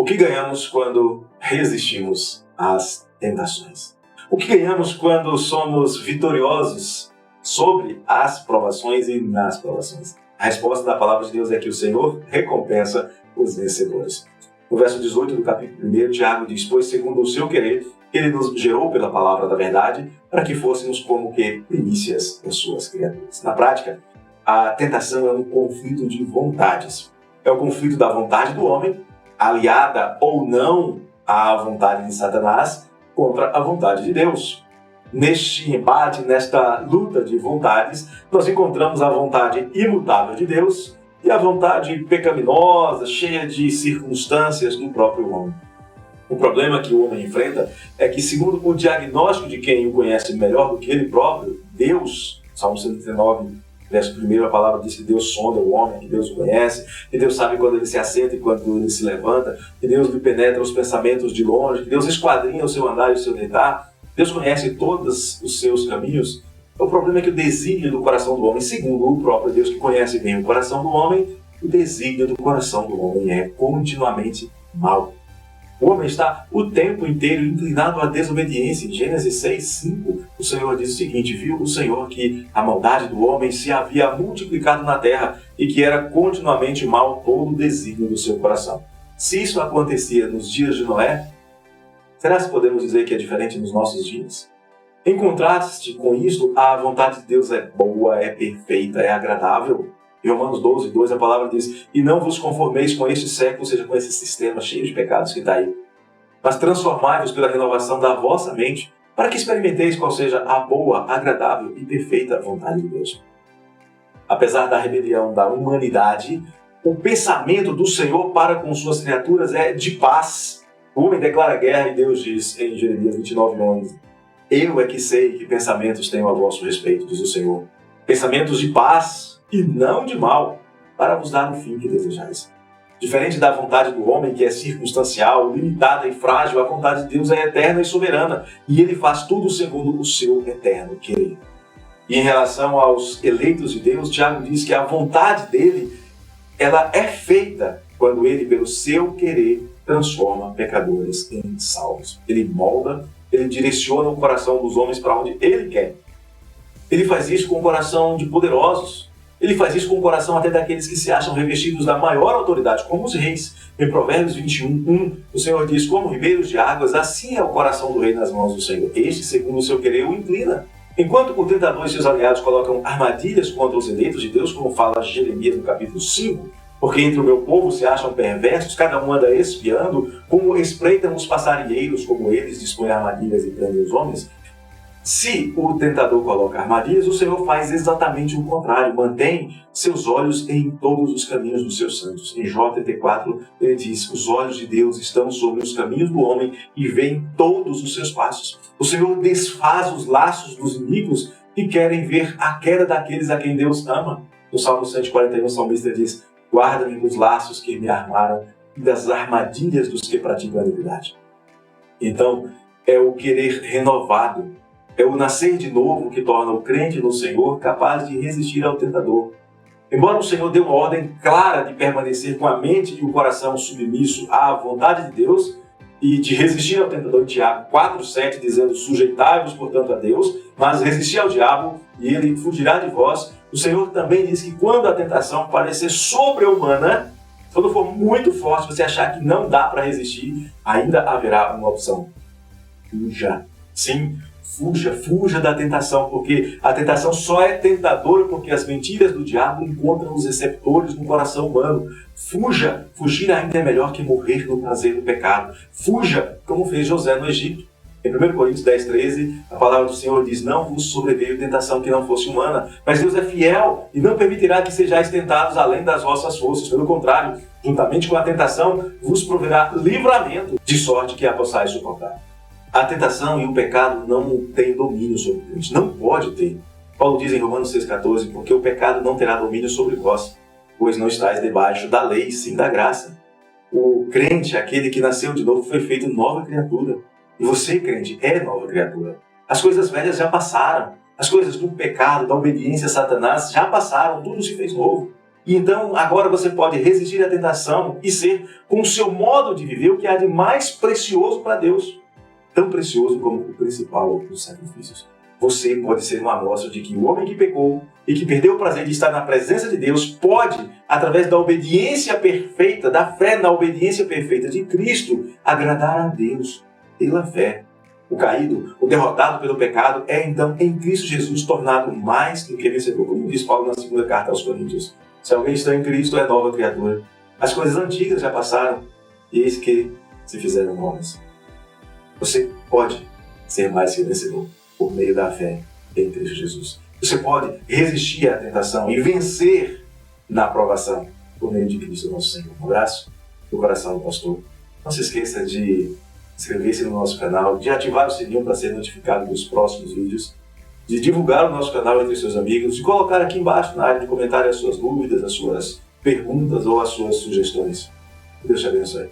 que ganhamos quando resistimos às tentações? O que ganhamos quando somos vitoriosos sobre as provações e nas provações? A resposta da palavra de Deus é que o Senhor recompensa os vencedores. No verso 18 do capítulo 1, Tiago diz: pois segundo o seu querer, ele nos gerou pela palavra da verdade, para que fôssemos como que primícias das suas criaturas. Na prática, a tentação é um conflito de vontades. É o conflito da vontade do homem, aliada ou não à vontade de Satanás, contra a vontade de Deus. Neste embate, nesta luta de vontades, nós encontramos a vontade imutável de Deus e a vontade pecaminosa, cheia de circunstâncias do próprio homem. O problema que o homem enfrenta é que, segundo o diagnóstico de quem o conhece melhor do que ele próprio, Deus, Salmo 139, verso 1, a palavra diz que Deus sonda o homem, que Deus o conhece, que Deus sabe quando ele se assenta e quando ele se levanta, que Deus lhe penetra os pensamentos de longe, que Deus esquadrinha o seu andar e o seu deitar, Deus conhece todos os seus caminhos. O problema é que o desígnio do coração do homem, segundo o próprio Deus que conhece bem o coração do homem, o desígnio do coração do homem é continuamente mau. O homem está o tempo inteiro inclinado à desobediência. Em Gênesis 6:5, o Senhor diz o seguinte: viu o Senhor que a maldade do homem se havia multiplicado na terra e que era continuamente mau todo o desígnio do seu coração. Se isso acontecia nos dias de Noé, será que podemos dizer que é diferente nos nossos dias? Em contraste com isso, a vontade de Deus é boa, é perfeita, é agradável. Em Romanos 12:2, a palavra diz: e não vos conformeis com este século, ou seja, com esse sistema cheio de pecados que está aí, mas transformai-vos pela renovação da vossa mente, para que experimenteis qual seja a boa, agradável e perfeita vontade de Deus. Apesar da rebelião da humanidade, o pensamento do Senhor para com suas criaturas é de paz. O homem declara guerra e Deus diz em Jeremias 29:11: eu é que sei que pensamentos tenho a vosso respeito, diz o Senhor, pensamentos de paz e não de mal, para vos dar o fim que desejais. Diferente da vontade do homem, que é circunstancial, limitada e frágil, a vontade de Deus é eterna e soberana, e ele faz tudo segundo o seu eterno querer. E em relação aos eleitos de Deus, Tiago diz que a vontade dele, ela é feita quando ele, pelo seu querer, transforma pecadores em salvos. Ele molda, ele direciona o coração dos homens para onde ele quer. Ele faz isso com o coração de poderosos. Ele faz isso com o coração até daqueles que se acham revestidos da maior autoridade, como os reis. Em Provérbios 21:1, o Senhor diz: como ribeiros de águas, assim é o coração do rei nas mãos do Senhor. Este, segundo o seu querer, o inclina. Enquanto o tentador e seus aliados colocam armadilhas contra os eleitos de Deus, como fala Jeremias no capítulo 5, porque entre o meu povo se acham perversos, cada um anda espiando, como espreitam os passarinheiros, como eles dispõem armadilhas e prendem os homens. Se o tentador coloca armadilhas, o Senhor faz exatamente o contrário, mantém seus olhos em todos os caminhos dos seus santos. Em Jó 34, ele diz: os olhos de Deus estão sobre os caminhos do homem e veem todos os seus passos. O Senhor desfaz os laços dos inimigos que querem ver a queda daqueles a quem Deus ama. No Salmo 141, o salmista diz: guarda-me dos laços que me armaram e das armadilhas dos que praticam a iniquidade. Então, é o querer renovado, é o nascer de novo que torna o crente no Senhor capaz de resistir ao tentador. Embora o Senhor dê uma ordem clara de permanecer com a mente e o coração submisso à vontade de Deus e de resistir ao tentador, em Tiago 4:7, dizendo: sujeitai-vos, portanto, a Deus, mas resisti ao diabo e ele fugirá de vós. O Senhor também diz que quando a tentação parecer sobre-humana, quando for muito forte, você achar que não dá para resistir, ainda haverá uma opção: fuja. Sim, fuja da tentação, porque a tentação só é tentadora porque as mentiras do diabo encontram os receptores no coração humano. Fuja, fugir ainda é melhor que morrer no prazer do pecado. Fuja, como fez José no Egito. Em 1 Coríntios 10:13, a palavra do Senhor diz: não vos sobreveio tentação que não fosse humana, mas Deus é fiel e não permitirá que sejais tentados além das vossas forças. Pelo contrário, juntamente com a tentação, vos proverá livramento, de sorte que a possais suportar. A tentação e o pecado não têm domínio sobre o crente, não pode ter. Paulo diz em Romanos 6:14, porque o pecado não terá domínio sobre vós, pois não estáis debaixo da lei, sim da graça. O crente, aquele que nasceu de novo, foi feito nova criatura. E você, crente, é nova criatura. As coisas velhas já passaram. As coisas do pecado, da obediência a Satanás já passaram. Tudo se fez novo. E então agora você pode resistir à tentação e ser, com o seu modo de viver, o que há de mais precioso para Deus. Tão precioso como o principal dos sacrifícios. Você pode ser uma amostra de que o homem que pecou e que perdeu o prazer de estar na presença de Deus pode, através da obediência perfeita, da fé na obediência perfeita de Cristo, agradar a Deus pela fé. O caído, o derrotado pelo pecado, é então em Cristo Jesus tornado mais do que vencedor. Como diz Paulo na segunda carta aos Coríntios. Se alguém está em Cristo, é nova criatura. As coisas antigas já passaram e eis que se fizeram novas. Você pode ser mais que vencedor por meio da fé em Cristo Jesus. Você pode resistir à tentação e vencer na aprovação por meio de Cristo nosso Senhor. Um abraço do coração do pastor. Não se esqueça de inscrever-se no nosso canal, de ativar o sininho para ser notificado dos próximos vídeos, de divulgar o nosso canal entre seus amigos, de colocar aqui embaixo na área de comentário as suas dúvidas, as suas perguntas ou as suas sugestões. Deus te abençoe.